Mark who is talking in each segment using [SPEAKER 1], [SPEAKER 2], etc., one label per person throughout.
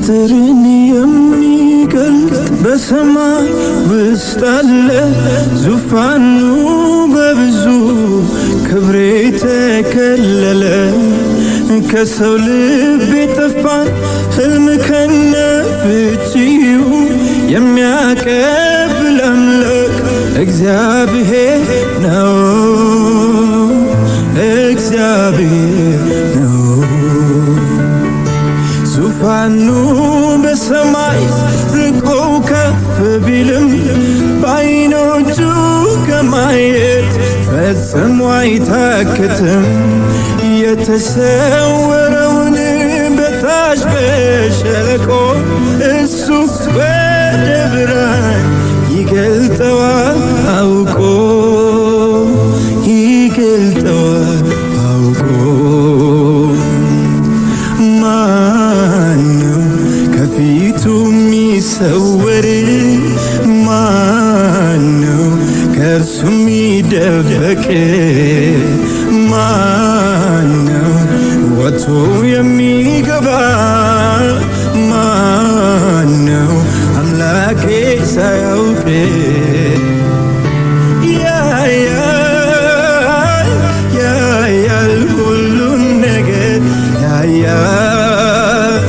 [SPEAKER 1] ሚስጥርን የሚገልጥ በሰማይ ውስጥ አለ ዙፋኑ በብዙ ክብር የተከለለ ከሰው ልብ የጠፋን ሕልም ከነፍቺው የሚያቀብል አምላክ እግዚአብሔር ነው፣ እግዚአብሔር ነው። ዙፋኑ በሰማይ ርቆ ከፍ ቢልም በዓይኖቹ ከማየት ፈጽሞ አይታክትም። የተሰወረውን በታች በሸለቆ እሱ ወደ ብርሃን ይገልጠዋል አውቆ፣ ይገልጠዋል አውቆ። ማነው ከፊቱ የሚሰወር? ማነው ከእርሱ የሚደበቅ? ማነው ወጥቶ የሚገባ? ማነው አምላኬ ሳያውቅ? ያያል ሁሉን ነገር ያያል፣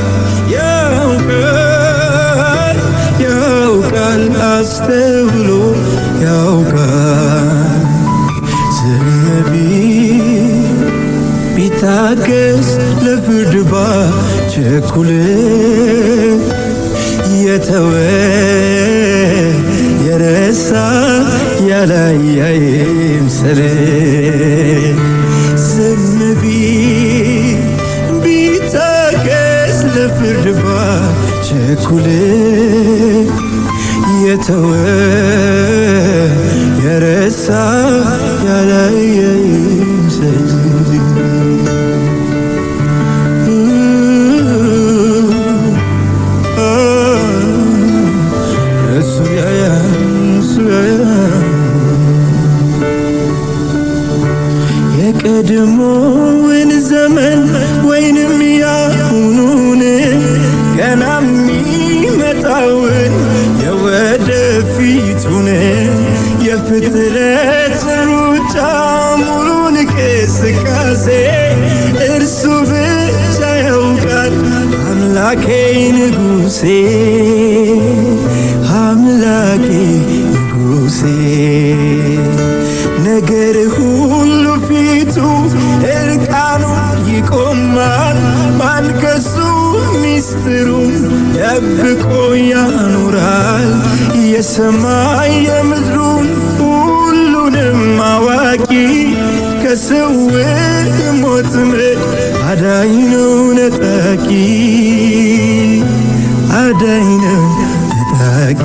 [SPEAKER 1] ያውቃል አስተውሎ ያውቃል። ዝም ቢታገስ ለፍርድ ባይቸኩል የተወ የረሳ ያላየ አይምሰል። ዝም ቢታገስ ለፍርድ ባይቸኩል የተወ የረሳ ያላየ አይምሰል። የቀድሞውን ዘመን ወይንም ያሁኑን ገና የሚመጣውን የወደፊቱን የፍጥረት ሩጫ ሙሉን እንቅስቃሴ እርሱ ብቻ ያውቃል። አምላኬ ንጉሴ፣ አምላኬ ንጉሴ ነገር ሁሉ ፊቱ እርቃኑ ይቆማል። ማን ከሱ ሚስጥሩን ደብቆ ያኖራል? የሰማይ የምድሩን ሁሉንም አዋቂ ከስውር ሞት ምድር አዳኝ ነው ነጣቂ፣ አዳኝ ነው ነጣቂ።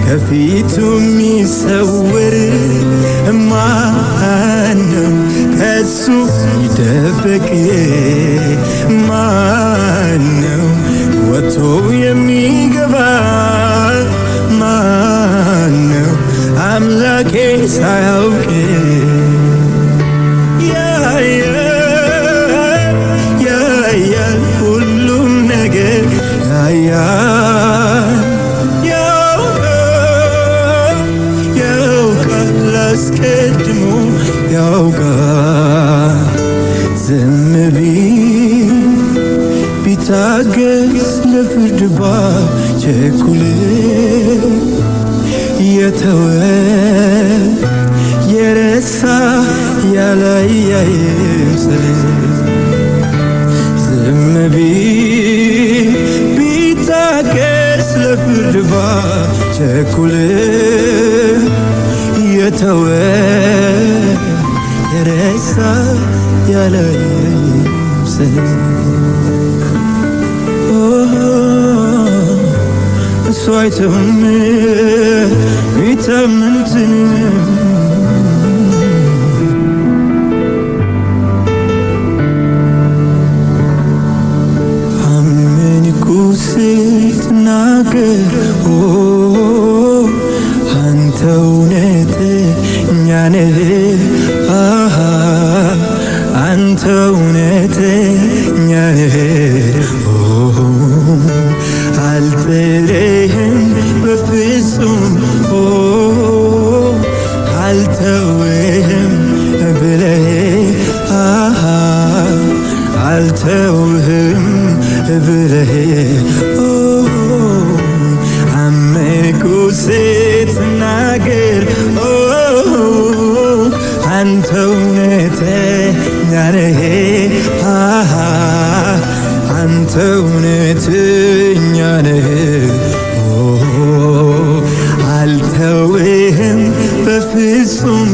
[SPEAKER 1] ከፊቱ የሚሰወር? ማነው ከሱ ይደበቅ? ማነው ወጥቶ የሚገባ? ማነው አምላኬ ሳያውቅ? ያያል ሁሉም ነገር ያያል፣ አስቀድሞ ያውቃል። ዝም ቢታገስ ለፍርድ ባይቸኩል የተወ የረሳ ያላየ አይምሰል። ዝም ቢታገስ ለፍርድ ባይቸኩል የተወ የረሳ ያላየ አይምሰል። እሱ አይተውም የሚታመኑትን አመንኩ ስትናገር አንተ እውነተኛ ነህ፣ አንተ እውነት እውነተኛ ነህ አልጥልህም በፍጹም አልተውህም ብለህ አልተውህም ብለህ አመንኩ ስትናገር አንተ እውነተኛ ነህ አንተ እውነተኛ ነህ አልተውህም በፍጹም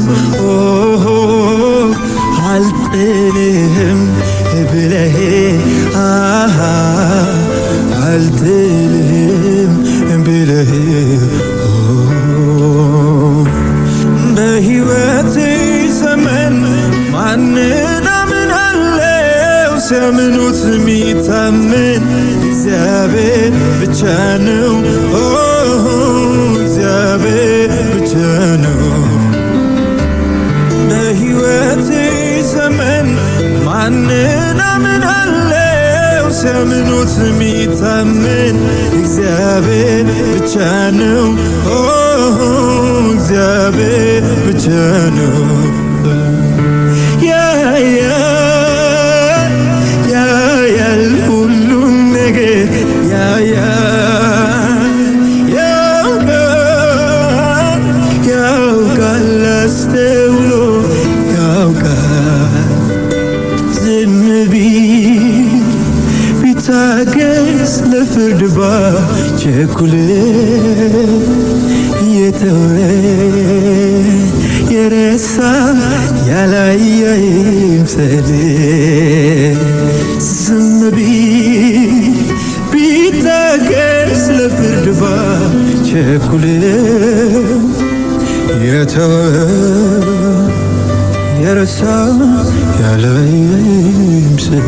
[SPEAKER 1] አልጥልህም ብለህ አልጥልህም ብለህ በሕይወቴ ዘመን ማንን አምናለው? ሲያምኑት የሚታመን እግዚአብሔር ብቻ ነው። እግዚአብሔር ብቻ ነው። በሕይወቴ ዘመን ማንን አምናለው? ሲያምኑት የሚታመን እግዚአብሔር ብቻ ነው። እግዚአብሔር ብቻ ነው። ያያል ሁሉን ነገር ያውቃል አስተውሎ ያውቃል። ዝም ቢታገስ ለፍርድ ባይቸኩል የተወ የረሳ ያላየ ይምሰል። ዝም ቢታገስ ለፍርድ ባይቸኩል የተወ የረሳ ያላየ ይምሰል።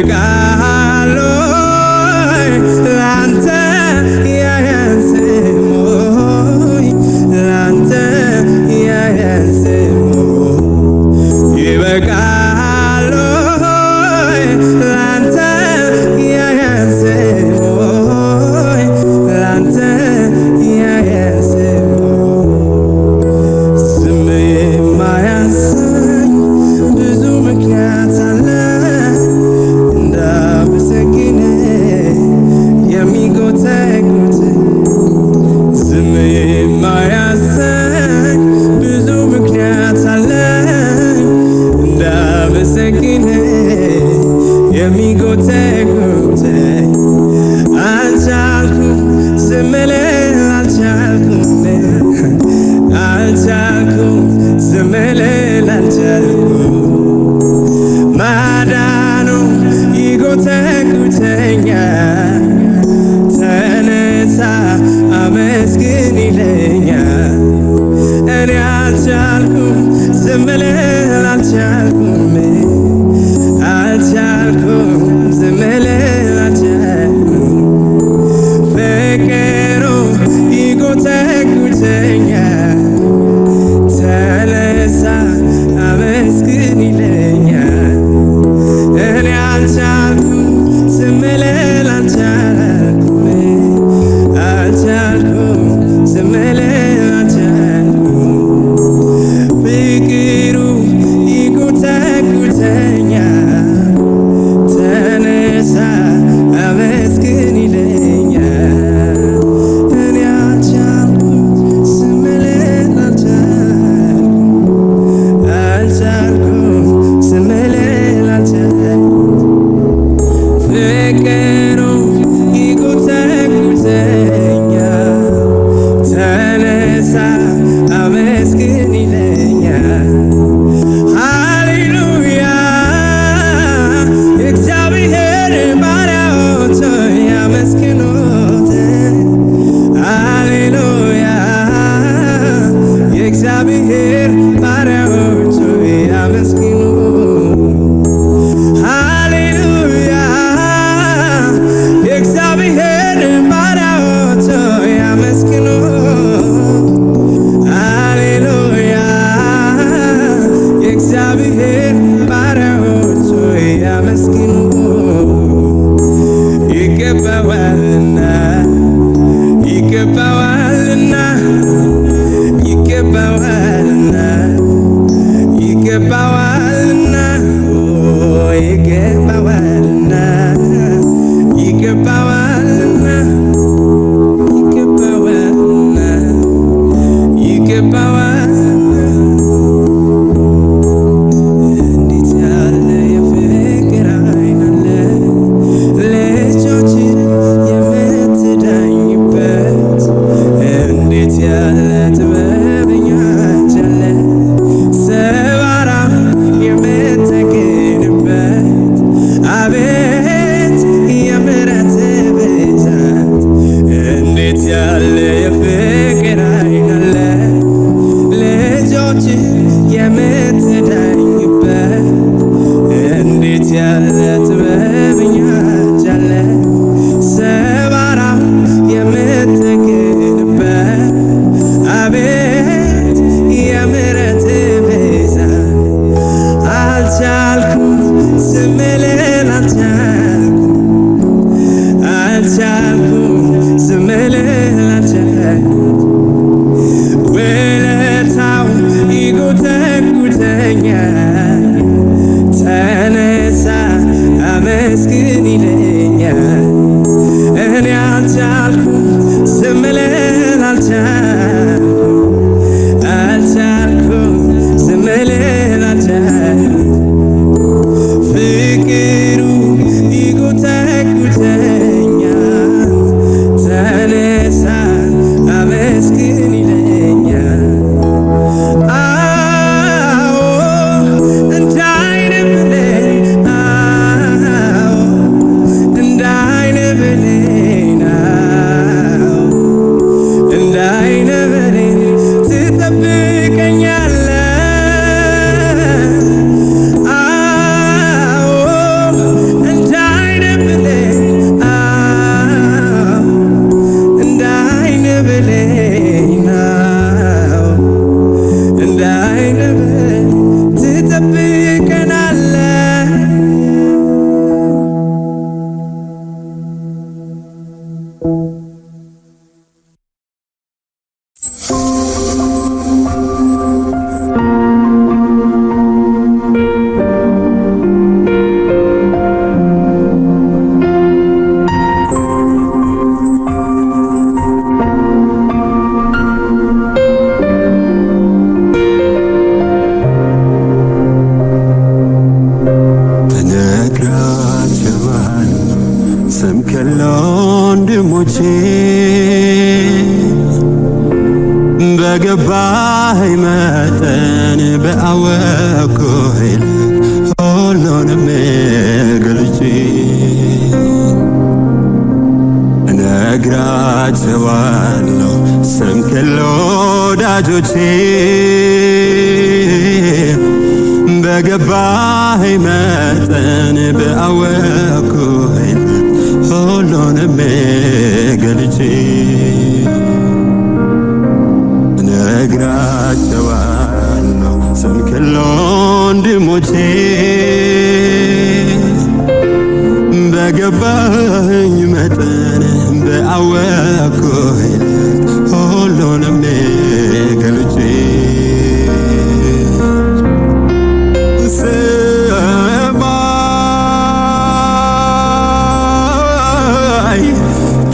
[SPEAKER 1] ይበቃል ላንተ ያያንስም ላንተ ያያንስም ይበቃል ላንተ ያያንስም ላንተ ያያንስም ዝም የማያሰኝ ብዙ ምክንያት አለ እንዳመሰግን የሚጎተጉት ዝም የማያሰኝ ብዙ ምክንያት አለ እንዳመሰግን የሚጎተጉተኝ አልቻልኩም ዝም ልል አልቻልኩም ዝም ልል አልቻልኩም ማዳኑ ይጎተጉተኛል ተነሳ አመስግን ይለኛል እኔ አልቻልኩም ዝም ልል አልቻልኩም ዝም ልል አልቻልኩም ፍቅሩ ይጎተጉተኛል ተነሳ አመስግን ይለኛል እኔ አልቻልኩም ዝም ልል አልቻልኩም ዝም ልል አልቻልኩም ፍቅሩ ይጎተጉተኛል ተነሳ አመስግን ይለኛል እኔ አልቻልኩም ዝም ልል አልቻልኩም ዝም ልል አልቻልኩም ፍቅሩ ይጎተጉተኛል ተነሳ አመስግን ይለኛል ሃሌሉያ እግዚአብሔር ባሪያዎች ያመስግኑት ሃሌሉያ የእግዚአብሔር ባሪያዎች ያመስግኑ ሃሌሉያ የእግዚአብሔር ባሪያዎች ያመስግኑ ሃሌሉያ የእግዚአብሔር ባሪያዎች ያመስግኑ ይገባዋልና ይገባዋልና ይገባዋልና ይገባዋልና ይገባዋልና ይገባዋልና ይገባዋልና ይገባዋልና እንዴት ያለ የፍቅር ዓይን አለ ልጆችን የምትዳኝበት እንዴት ያለ ጥበበኛ እጅ አለ ሰባራ የምትጠግንበት አቤት የምሕረት ብዛት እንዴት ያለ የፍቅር ዓይን አለ ልጆች የምትዳኝበት እንዴት ያለ ጥበበኛ እጅ አለ ሰባራ የምትጠግንበት አቤት የምሕረት ብዛት አልቻልኩም ዝም ልል አልቻልኩም ዝም ልል አልቻልኩም ውለታው ይጎተጉተኛል ተነሳ አመስግን ይለኛል እኔ አልቻልኩም ዝም ልል አልቻልኩም ዝም ልል አልቻልኩም ፍቅሩ ይጎተጉተኛል ተነሳ አመስግን ይለኛል አዎ ይልቅ ሁሉንም ገልጬ እነግራቸዋለሁ ስምህን ለወዳጆቼ በገባኸኝ መጠን ባወቅኩህ ሁሉንም ገልጬ እነግራቸዋለሁ ስምህን ለወንድሞቼ በገባኸኝ መጠን ባወቅኩህ ሁሉንም ገልጬ ሰማይ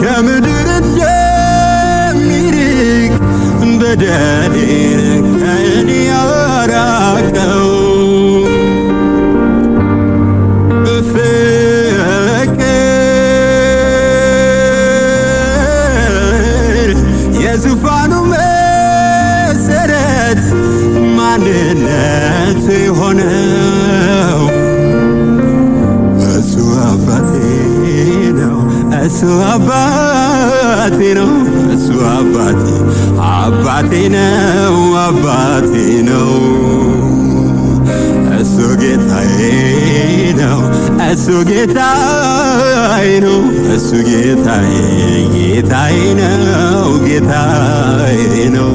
[SPEAKER 1] ከምድር እንደሚርቅ በደሌን ከእኔ ያራቀው የዙፋኑ መሰረት ማንነት የሆነው እሱ አባቴ ነው። እሱ አባቴ ነው። እሱ አባቴ ነው። አባቴ ነው። እሱ ጌታዬ ነው። እሱ ጌታዬ ነው። እሱ ጌታዬ ነው። ጌታዬ ነው።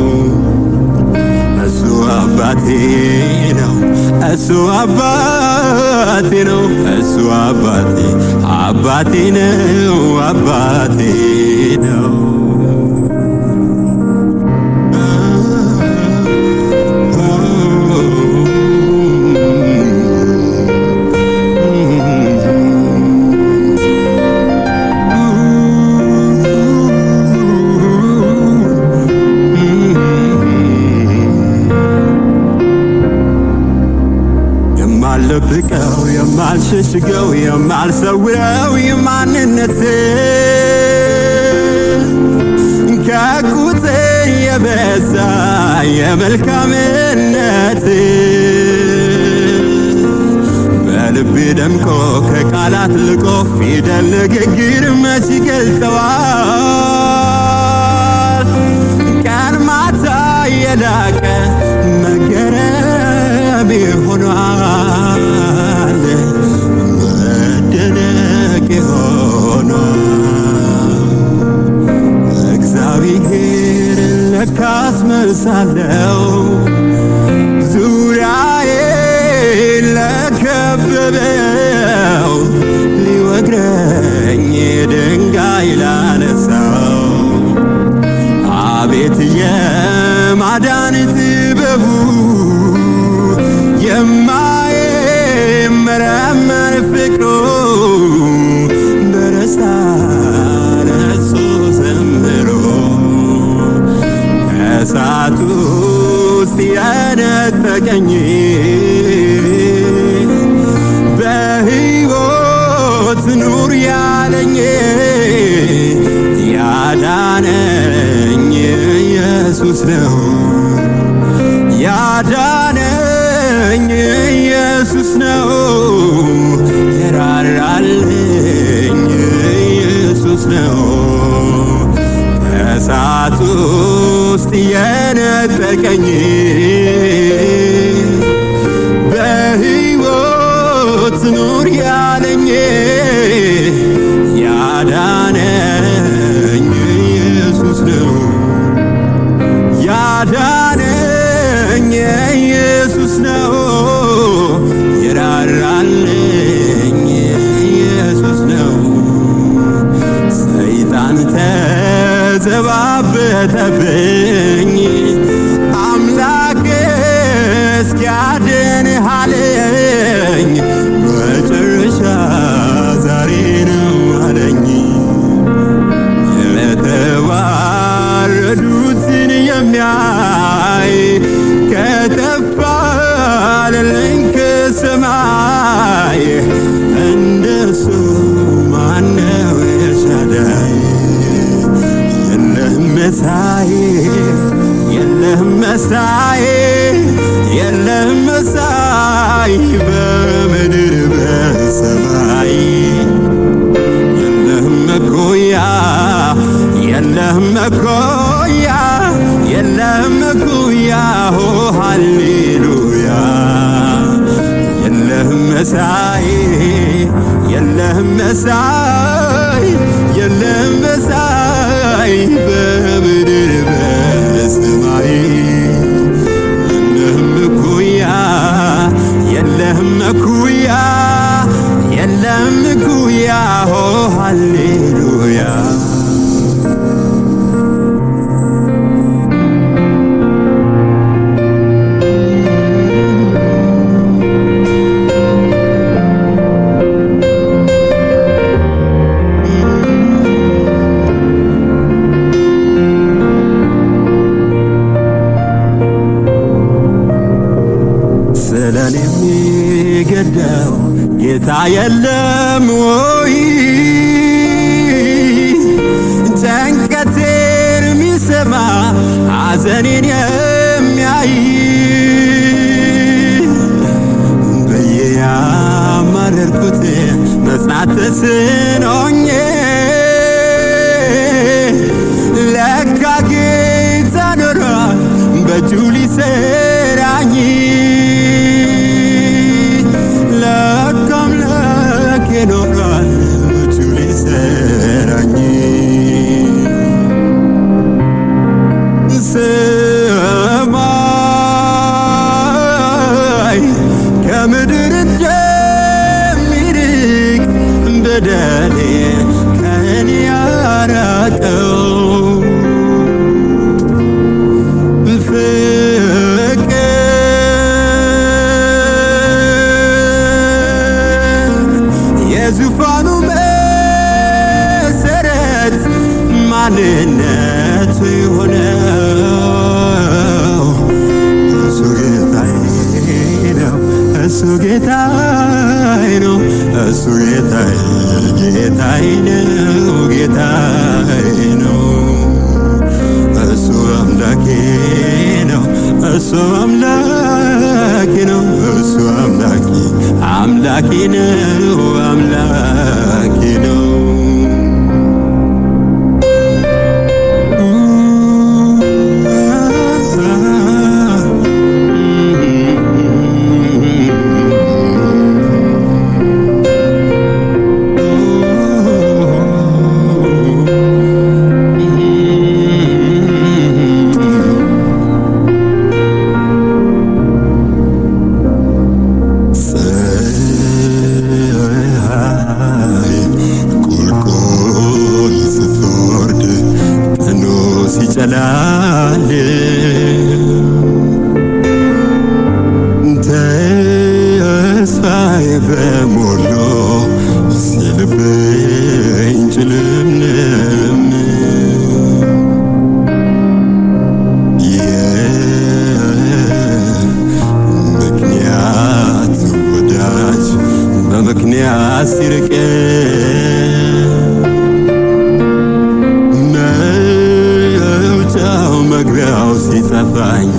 [SPEAKER 1] እሱ አባቴ ነው። እሱ አባቴ ነው። እሱ አባቴ ነው። አባቴ ነው። የማልደብቀው የማልሸሽገው የማልሰውረው የማንነት ከቁጥር የበዛ የመልካምነት በልቤ ደምቆ ከቃላት ልቆ ፊደል ንግግር መች ይገልጸዋል? ቀን ማታ የላቀ መገረሜ ሆኗል። መደነቄ ሆኗል። እግዚአብሔር ለካስ መልሳለው ዙሪያዬ ለከበበው ሊወግረኝ ድንጋይ ላነሳው አቤት የማዳን ጥበቡ የማይመረመር ፍቅሩ በደስታ ለእሱ ዘምሮ ከእሳቱ ውስጥ የነጠቀኝ በሕይወት ኑር ያለኝ ያዳነኝ ኢየሱስ ነው። ያዳነኝ ኢየሱስ ነው። የራራልኝ ኢየሱስ ነው። ከእሳት ውስጥ የነጠቀኝ በሕይወት ኑር ያለኝ ያዳነኝ ኢየሱስ ነው። ያዳነኝ ኢየሱስ ነው። የራራልኝ ኢየሱስ ነው። ሰይጣን ተዘባበተብኝ አምላክ እስኪያድንህ አለኝ። መጨረሻ ዛሬ ነው አለኝ። የተዋረዱትን የሚያይ ከተፋ አለልኝ ከሰማይ እንደሱ ማነው ኤልሻዳይ? የለህም መሳይ የለህም መሳይ የለህም መሳይ መሳይ የለህም መሳይ የለህም መሳይ በምድር በሰማይ የለህም እኩያ የለህም እኩያ የለህም እኩያ ኦ ሃሌሉያ ስለኔ የሚገደው ጌታ የለም ወይ? ጭንቀቴን የሚሰማ ሐዘኔን የሚያይ ብዬ ያማረርኩት መጽናት ተስኖኝ ለካ ጌታ ኖሯል በእጁ ሊሰራኝ ኖሯል በእጁ ሊሰራኝ ሰማይ ከምድር እንደሚርቅ በደሌ ከእኔ ያራቀው የዙፋኑ መሰረት ማንነቱ የሆነው እሱ ጌታዬ ነው እሱ ጌታዬ ነው እሱ ጌታዬ ጌታዬ ነው ጌታዬ ነው እሱ አምላኬ ነው እሱ አምላኬ ነው እሱ አምላኬ አምላኬ ነው አምላኬ ነው ይጨላል ተስፋዬ በሞሎ ሲልብኝ ጭልምልም የምክንያት ወዳጅ በምክንያት ሲርቅ መግቢያው ሲጠፋኝ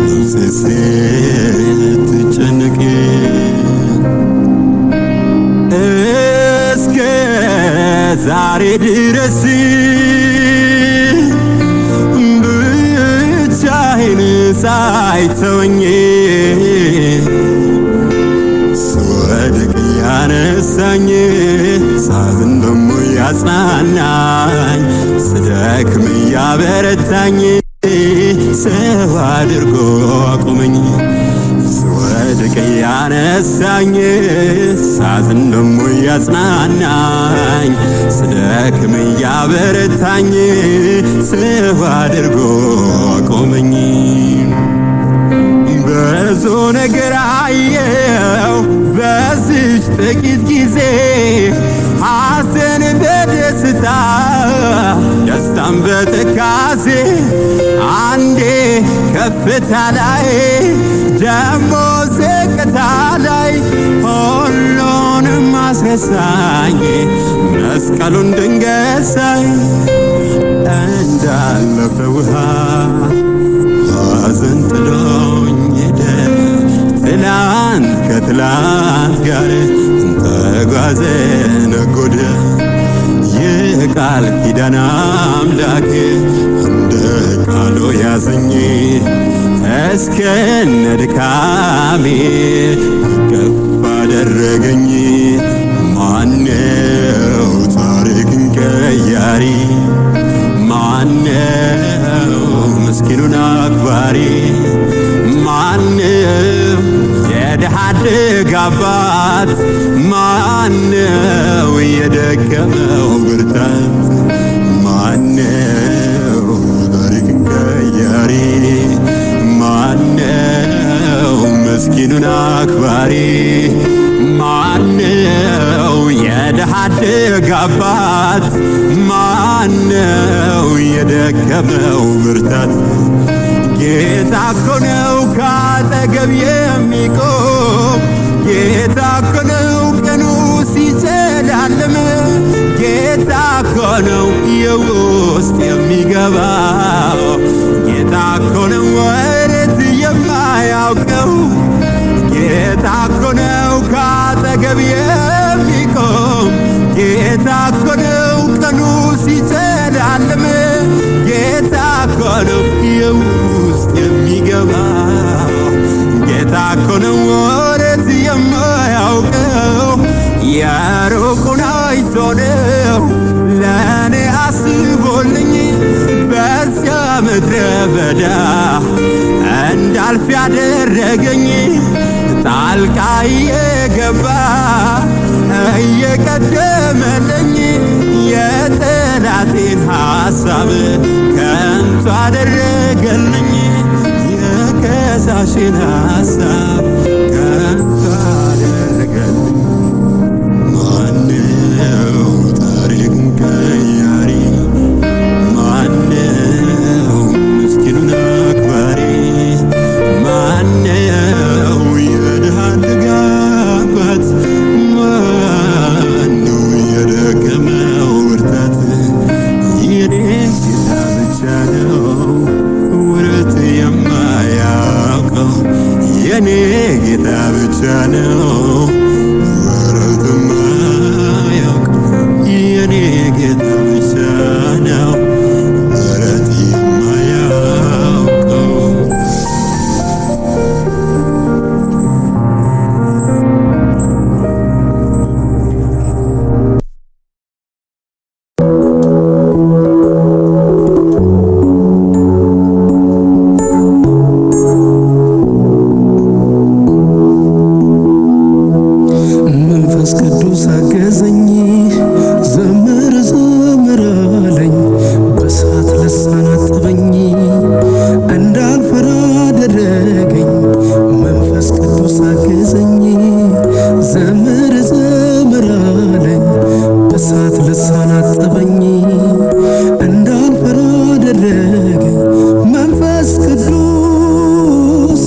[SPEAKER 1] ነፍሴ ስትጨነቅ እስከ ዛሬ ድረስ ብቻዬን ሳይተወኝ ስወድቅ ያነሳኝ ሳዝን ደሞ ያጽናናኝ ስደክም ያበረታኝ ሰው አድርጎ አቆመኝ ስወድቅ ያነሳኝ ሳዝን ደሞ ያጽናናኝ ስደክም ያበረታኝ ሰው አድርጎ አቆመኝ ብዙ ነገር አየው በዚች ጥቂት ጊዜ ሐዘን በደስታ ደስታም በትካዜ አንዴ ከፍታ ላይ ደሞ ዝቅታ ላይ ሁሉንም አስረሳኝ መስቀሉን ድንገት ሳይ እንዳለፈ ውሃ ሐዘን ጥሎኝ ሄደ ትላንት ከትላንት ጋር ተጓዘ ነጎደ የቃል ኪዳን አምላክ እንደ ቃሉ ያዘኝ እስከነ ድካሜ ከፍ አደረገኝ አባት ማነው የደከመው ብርታት ማነው ታሪክን ቀያሪ ማነው ምስኪኑን አክባሪ ማነው የድሃ አደግ አባት ማነው የደከመው ብርታት ጌታ እኮ ነው ካጠገብ የሚቆም ጌታ እኮ ነው ቀኑ ሲጨልም ጌታ እኮ ነው የውስጥ የሚገባው ጌታ እኮ ነው ወረት የማያውቀው ጌታ እኮ ነው ካጠገብ የሚቆም ጌታ እኮ ነው ቀኑ ሲጨልም ጌታ እኮ ነው የውስጥ የሚገባው ጌታ እኮ ነው ወረት የማያውቀው የሩቁን አይቶ ነው ለእኔ አስቦልኝ በዚያ ምድረ በዳ እንዳልፍ ያደረገኝ ጣልቃ እየገባ እየቀደመልኝ የጠላቴን ሐሳብ ከንቱ አደረገልኝ የከሳሽን ሐሳብ ከንቱ አደረገልኝ ማነው ታሪክን ቀያሪ ማነው ምስኪኑን አክባሪ ማነው የድሃ አደግ አባት ማነው የደከመው ብርታት የኔ ጌታ ብቻ ነው ወረት የማያውቀው የኔ ጌታ ብቻ ነው ወረት የማያውቀው የኔ ጌታ ብቻ ነው ወረት የማያውቀው መንፈስ ቅዱስ አገዘኝ ዘምር ዘምር አለኝ በእሳት ልሳን አጠበኝ እንዳልፈራ አደረገኝ መንፈስ ቅዱስ አገዘኝ ዘምር ዘምር አለኝ በእሳት ልሳን አጠበኝ እንዳልፈራ አደረገኝ መንፈስ ቅዱስ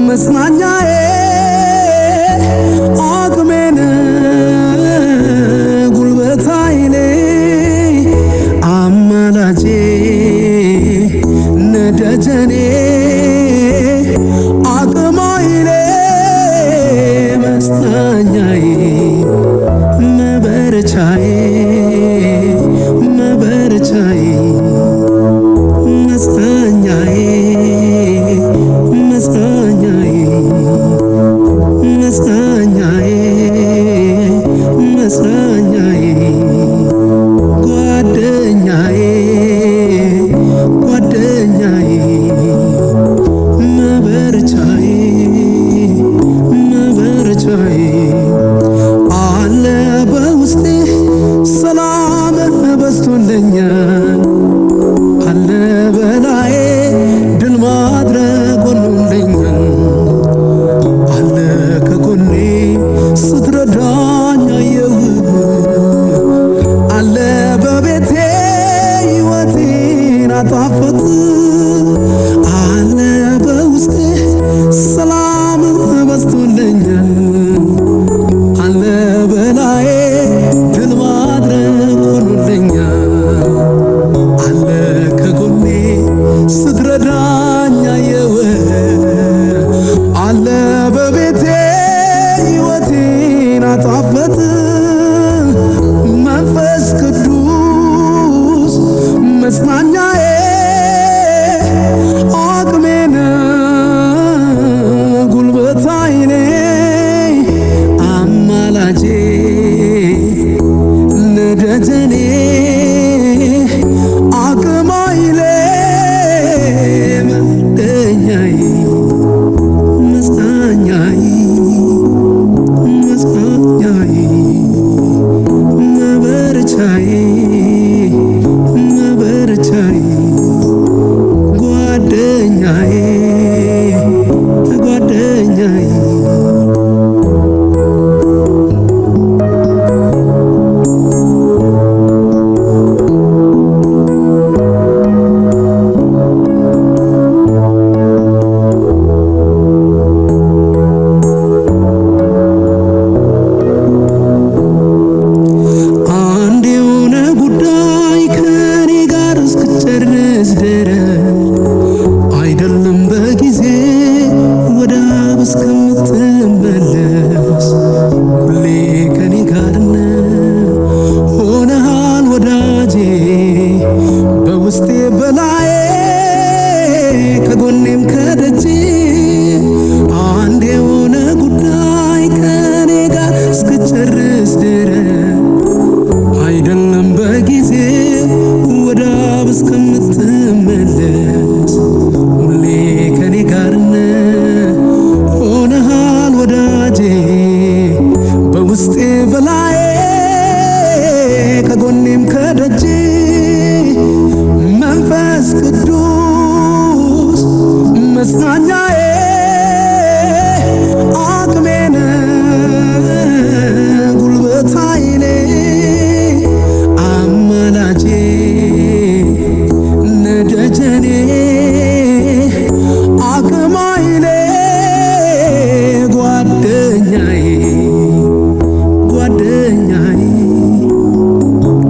[SPEAKER 1] መጽናኛዬ አቅሜን ጉልበት ኃይሌ አማላጄ ነደጀኔ አቅም ኃይሌ መጽናኛዬ መበረቻዬ መበረቻዬ መጽናኛዬ መጽናኛዬ መጽናኛዬ መጽናኛዬ ጓደኛዬ ጓደኛዬ መበረቻዬ መበረቻዬ አለ በውስጤ ሰላም በዝቶልኛል አለ በላዬ ድል ማድረግ ሆኖልኛል አለ ከጎኔ ስትረዳኝ አየሁ አለ በቤቴ ሕይወቴን አጣፈጥ አለ በውስጤ ሰላም በዝቶልኛል አለ በላዬ ድል ማድረግ ሆኖልኛል አለ ከጎኔ ስትረዳኝ አየሁ አለ በቤቴ ሕይወቴን አጣፈጥ ጓደኛዬ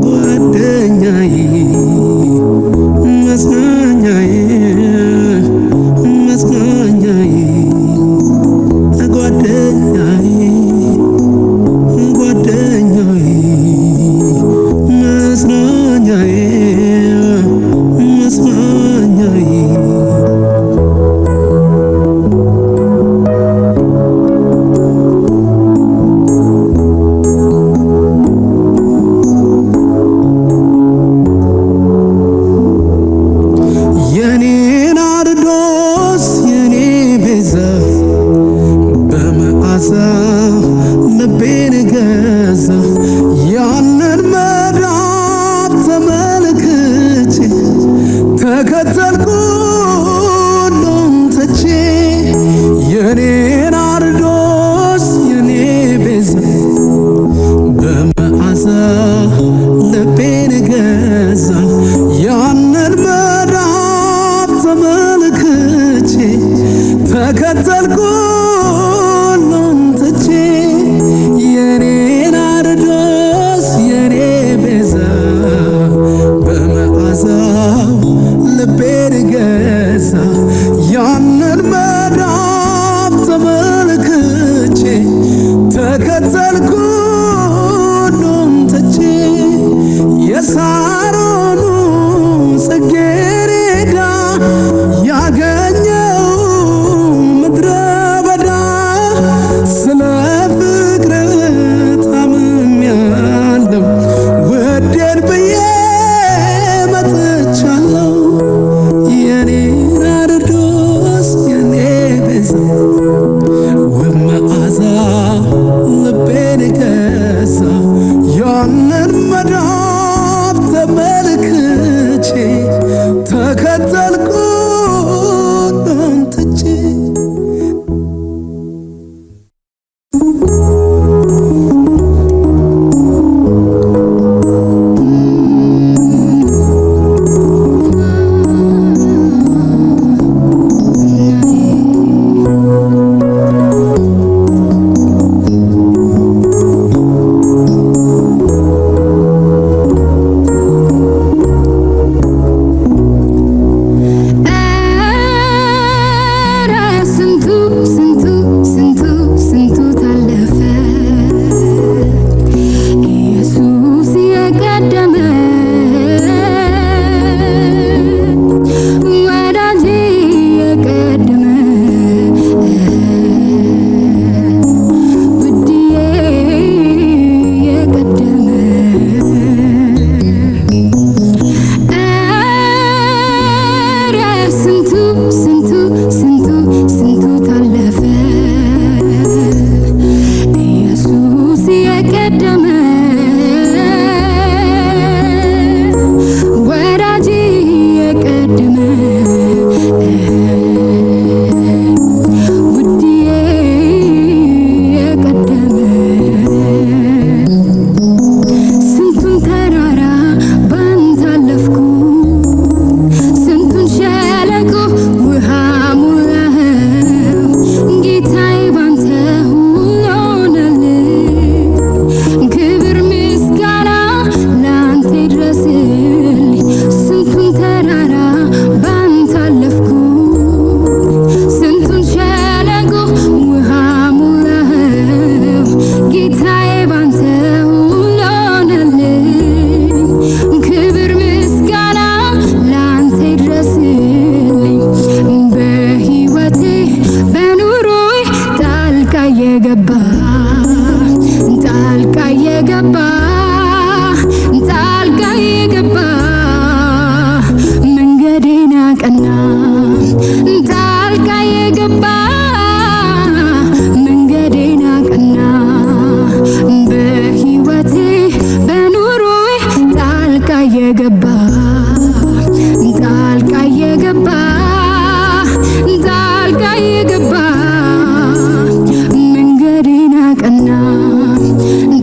[SPEAKER 1] ጓደኛዬ መጽናኛዬ መጽናኛዬ ጓደኛዬ ጓደኛዬ መጽናኛዬ መጽናኛዬ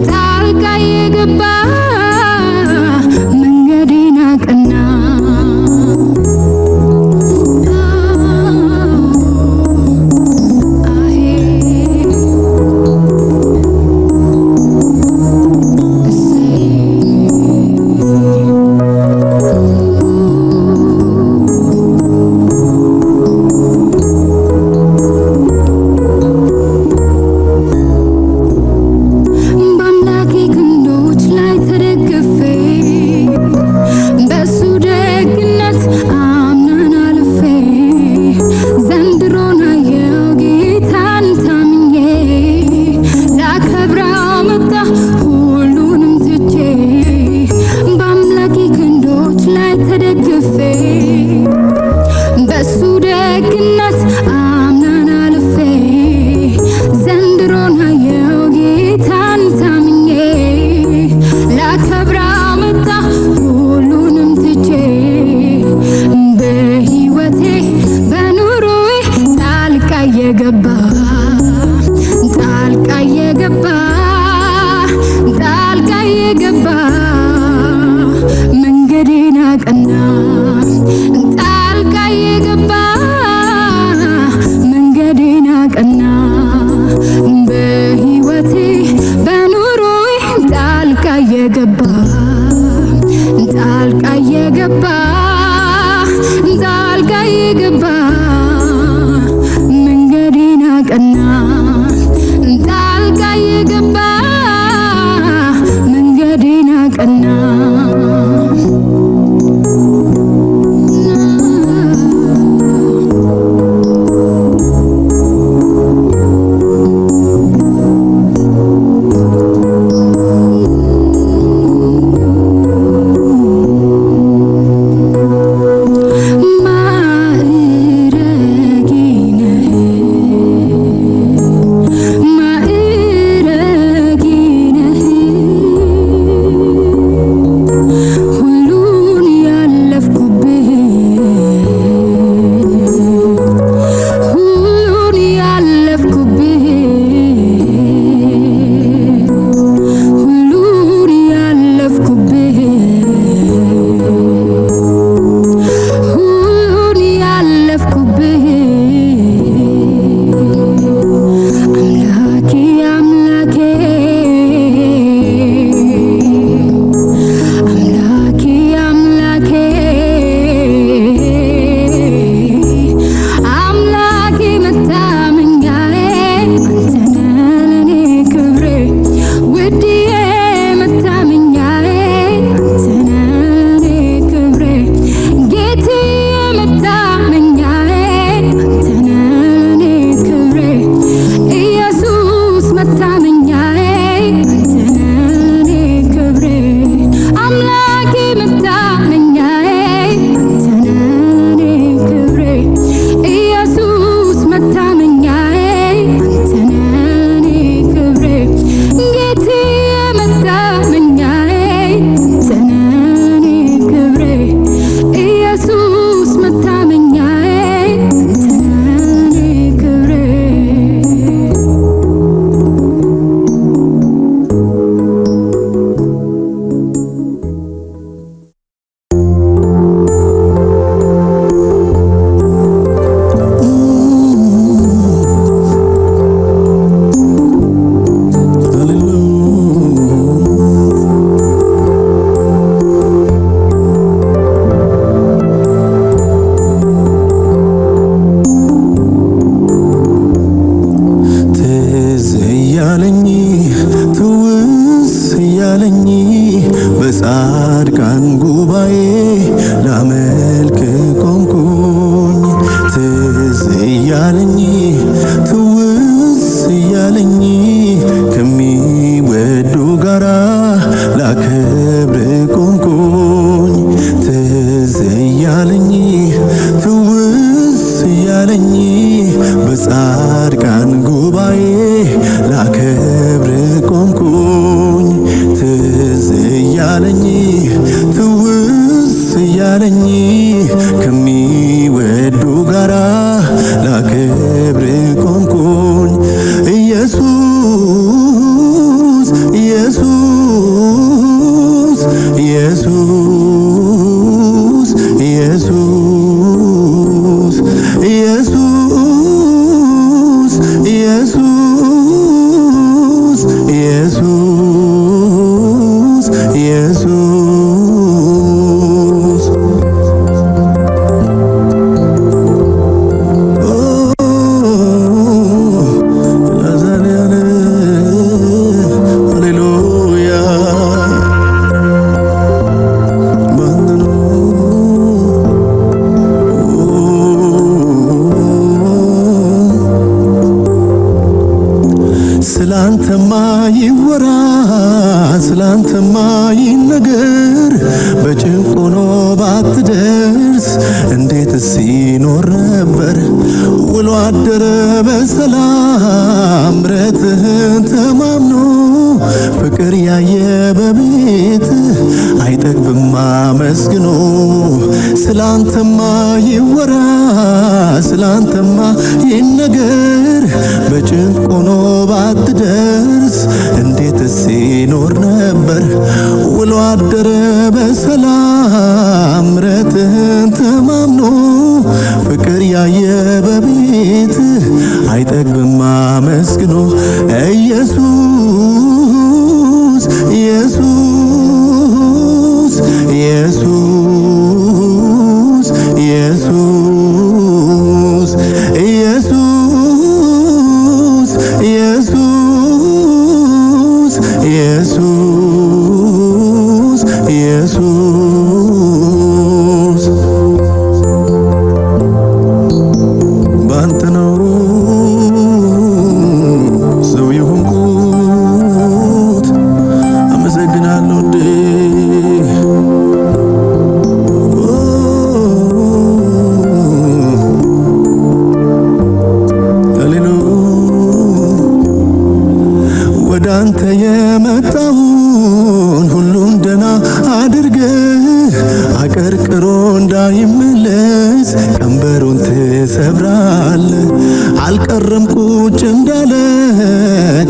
[SPEAKER 2] ጣልቃ የገባ የገባ ጣልቃ የገባ መንገዴን አቀና ጣልቃ የገባ መንገዴን አቀና በሕይወቴ በኑሮዬ ጣልቃ የገባ ጣልቃ የገባ ጣልቃ የገባ መንገዴን አቀና ጣልቃ የገባ መንገዴን አቀና
[SPEAKER 1] በጻድቃን ጉባኤ ላመልክ ቆምኩኝ ትዝ እያለኝ ትውስ እያለኝ ከሚወዱ ጋራ ላከብር ቆምኩኝ ትዝ እያለኝ ትውስ እያለኝ በጻድቃን ጉባኤ ላከብር ቆምኩኝ ትዝ እያለኝ ትውስ እያለኝ ከሚወዱ ጋራ ላከብር ቆምኩኝ ኢየሱስ ኢየሱስ ኢየሱስ ኢየሱስ ኢየሱስ ኢየሱስ ኢየሱስ ኢየሱስ ላዛንያን ሃሌሉያ ባንኑ ስላንተማ ይወራ ስላንተማ ይነገር በጭንቅ ሆኖ ባትደርስ እንዴትስ ይኖር ነበር ውሎ አደረ በሰላም ምሕረትህን ተማምኖ ፍቅር ያየ በቤት አይጠግብም አመስግኖ ስላንተማ ይወራ ስላንተማ ይነገር በጭንቅ ሆኖ ባትደርስ እንዴትስ ይኖር ነበር ውሎ አደረ በሰላም ምሕረትህን ተማምኖ ፍቅር ያየ በቤት አይጠግብም አመስግኖ ኢየሱስ ኢየሱስ ኢየሱስ ኢየሱስ ኢየሱስ ኢየሱስ ኢየሱስ ኢየሱስ ባንተ ነው ሰው የሆንኩት አመሰግናለሁ እንዴ ወዳንተ የመጣውን ሁሉን ደና አድርገህ አቀርቅሮ እንዳይመለስ ቀንበሩን ትሰብራለህ አልቀረም ቁጭ እንዳለ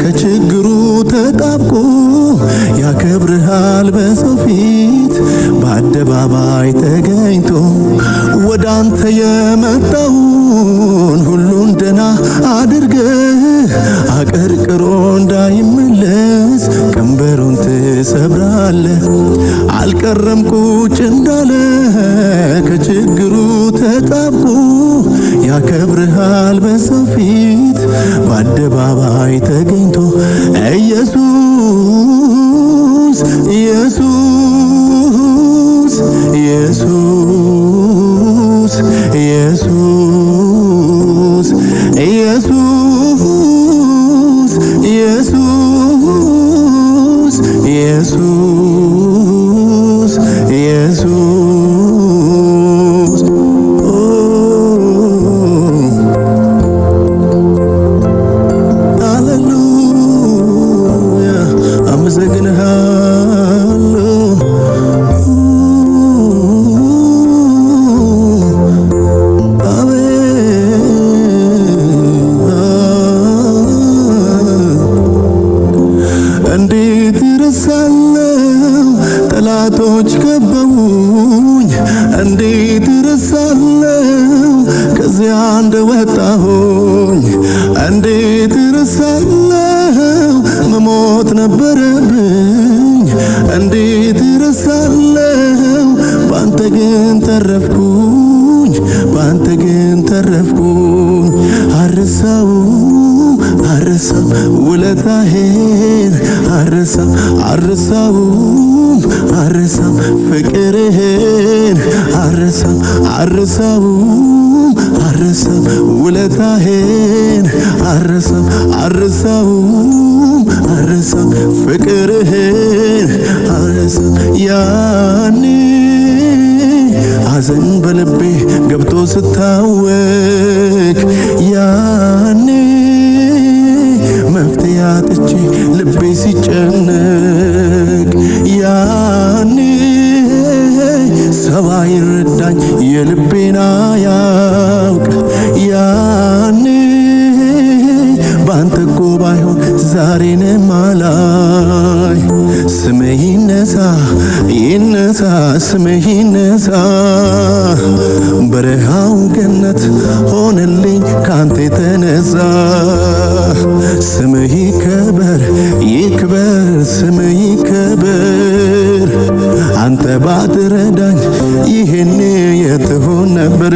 [SPEAKER 1] ከችግሩ ተጣብቆ ያከብርሃል በሰው ፊት በአደባባይ ተገኝቶ ወዳንተ የመጣውን ሁሉን ደና አድርገህ አቀርቅሮ እንዳይመለስ ቀንበሩን ትሰብራለህ አልቀረም ቁጭ እንዳለ ከችግሩ ተጣብቆ ያከብርሃል በሰው ፊት በአደባባይ ተገኝቶ ኢየሱስ ኢየሱስ ኢየሱስ ኢየሱስ ኢየሱስ ኢየሱስ ኢየሱስ ኢየሱስ ሃሌሉያ አመሰግንሃለሁ እንዴት ረሳለው ጠላቶች ከበውኝ እንዴት ረሳለው ከዚያ እንደወጣሁኝ እንዴት ረሳለው መሞት ነበረብኝ እንዴት ረሳለው ባንተ ግን ተረፍኩኝ ባንተ ግን ተረፍኩኝ አረሳም ውለታህን አረሳም ፍቅርህን አረሳም ውለታህን አረሳም ፍቅርህን ያኔ ሐዘን በልቤ ገብቶ ስታወክ ያኔ መፍትሄ አጥቼ ልቤ ሲጨነቅ ያኔ ሰው አይረዳኝ የልቤን አያውቅ ያኔ ባንተ እኮ ባይሆን ዛሬንም አላይ ስምህ ይነሳ ስምህ ይነሳ በረሃው ገነት ሆነልኝ ካንተ የተነሳ ስምህ ይክበር ስምህ ይክበር አንተ ባትረዳኝ ይሄኔ የትሆን ነበር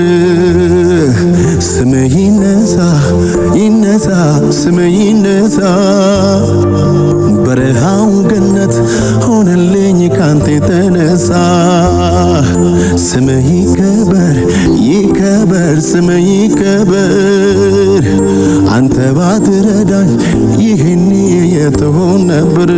[SPEAKER 1] ስምህ ይነሳ ስምህ ይነሳ በረሃው ገነት ሆነልኝ ካንተ የተነሳ ስምህ ይከበር ስምህ ይከበር አንተ ባትረዳኝ ይሄኔ የትሆን ነበር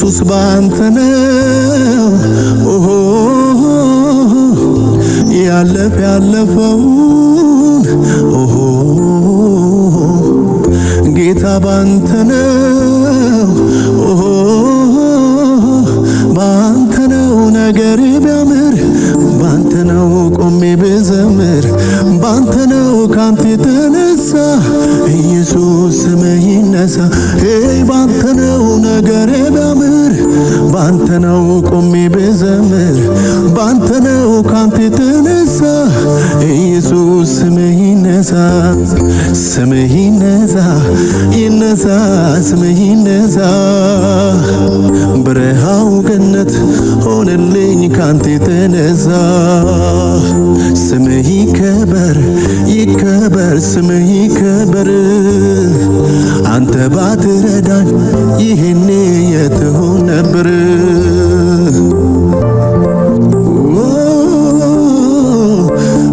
[SPEAKER 1] ኢየሱስ ባንተ ነው ኦሆ ያለፈውን ኦሆ ጌታ ባንተ ነው ኦሆ ባንተ ነው ነገር ቢያምር ባንተ ነው ቆሜ ብዘምር ባንተ ነው ካንተ የተነሳ ኢየሱስ ስምህ ይነሳ ባንተ ነው ነገር ቢያምር ባንተ ነው ቆሜ ብዘምር ባንተ ነው ካንተ የተነሳ ኢየሱስ ስምህ ይነሳ ስምህ ይነሳ ይነሳ ስምህ ይነሳ በረሃው ገነት ሆነልኝ ካንተ የተነሳ ስምህ ይከበር ይከበር ስምህ ይከበር አንተ ባትረዳኝ ይሄኔ የት ሆን ነበር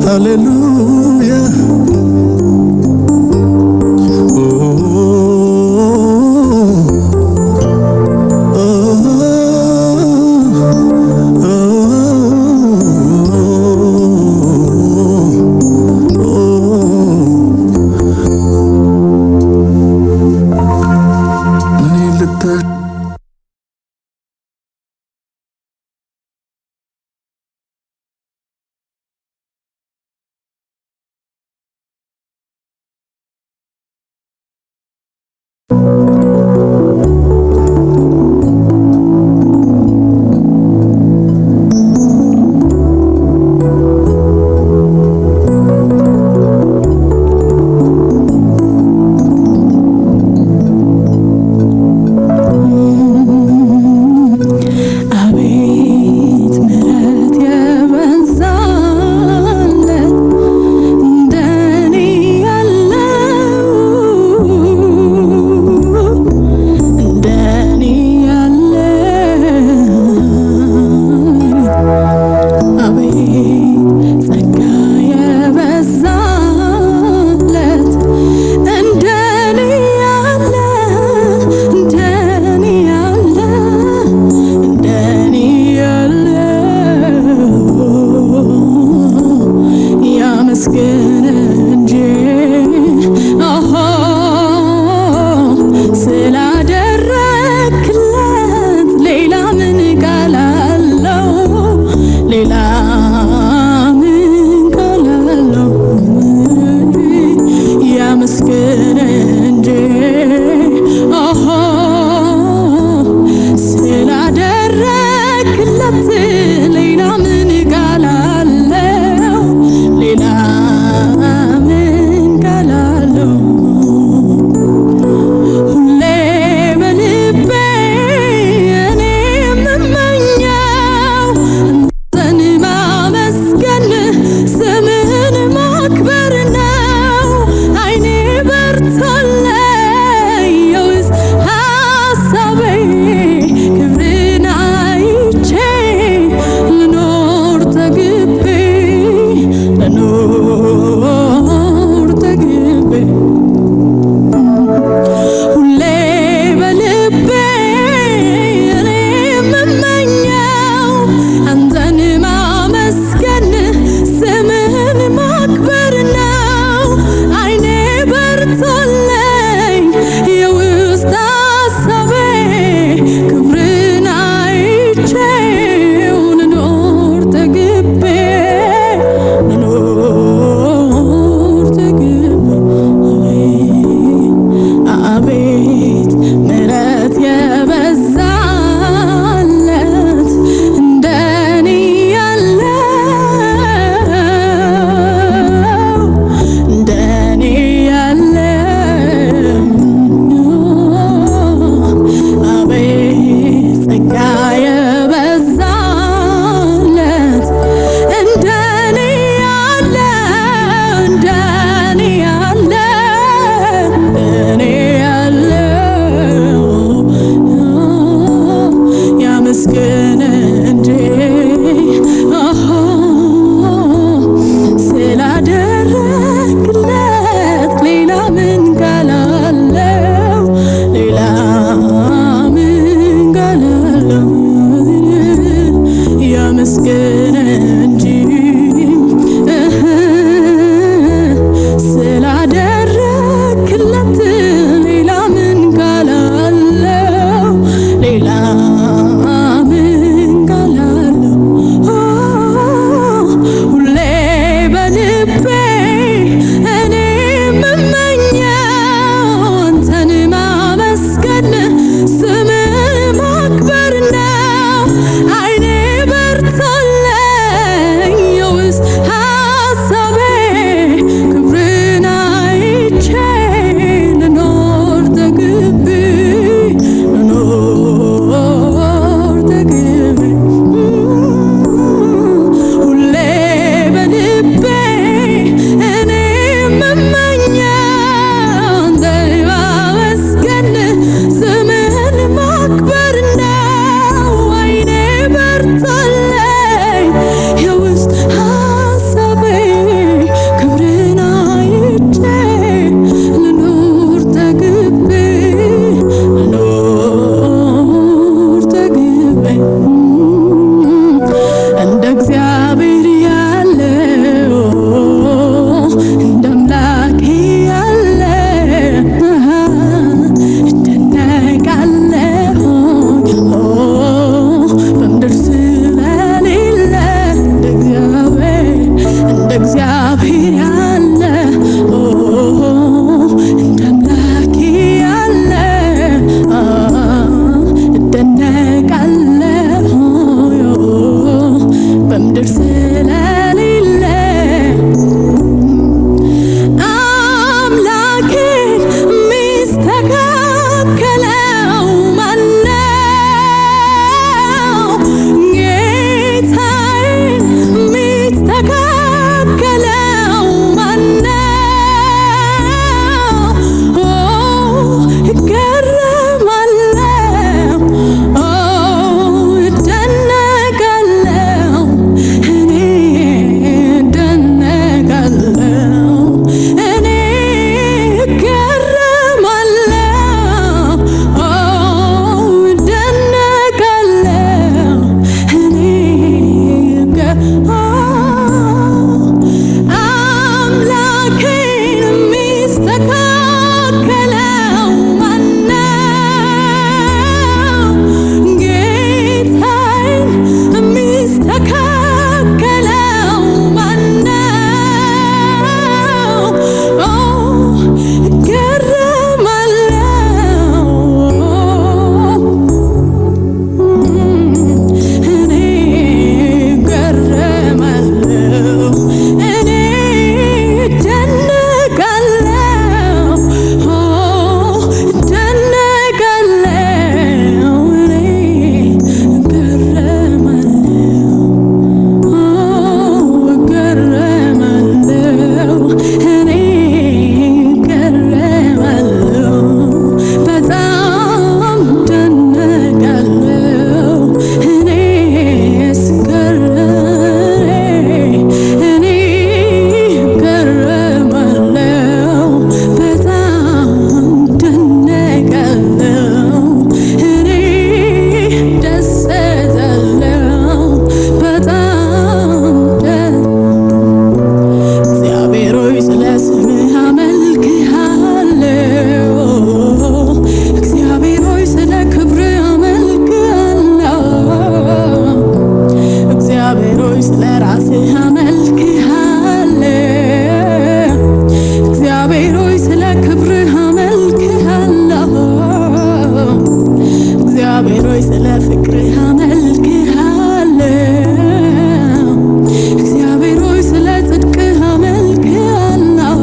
[SPEAKER 1] ሃሌሉያ
[SPEAKER 3] ሆይ ስለ ፍቅርህ አመልክሃለሁ። እግዚአብሔር ሆይ ስለ ጽድቅህ አመልክሃለሁ።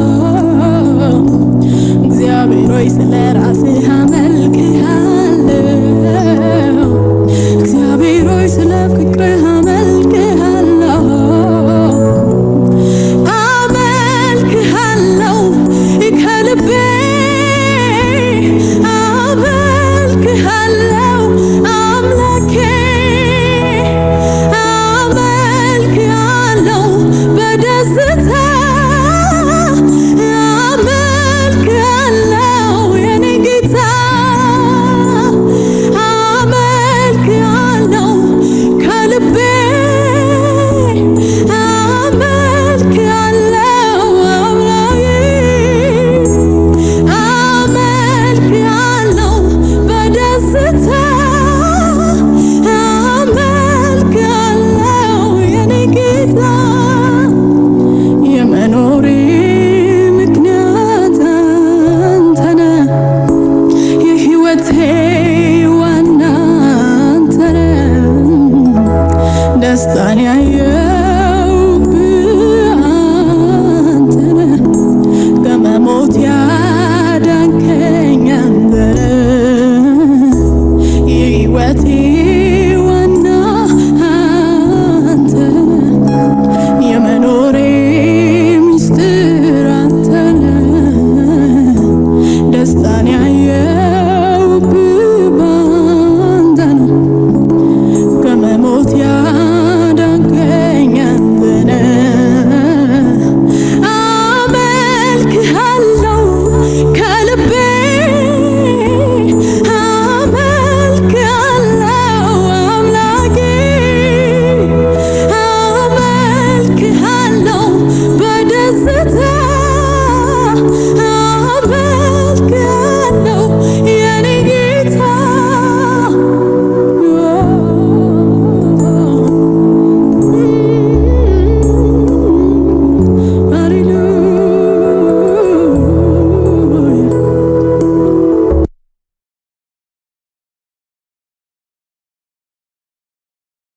[SPEAKER 3] እግዚአብሔር ሆይ ስለ ራስህ አመልክሃለሁ። እግዚአብሔር ሆይ ስለ ፍቅርህ አመልክሃለሁ። አመልክሃለሁ ከልቤ አመልክሃለሁ አምላኬ አመልክሃለሁ በደስታ አመልክሃለሁ የኔ ጌታ አመልክሃለሁ ከልቤ አመልክሃለሁ አምላኬ አመልክሃለሁ በደስታ አመልክሃለሁ የኔ ጌታ የመኖሬ ምክንያት አንተ ነህ የሕይወቴ ዋና አንተ ነህ ደስታን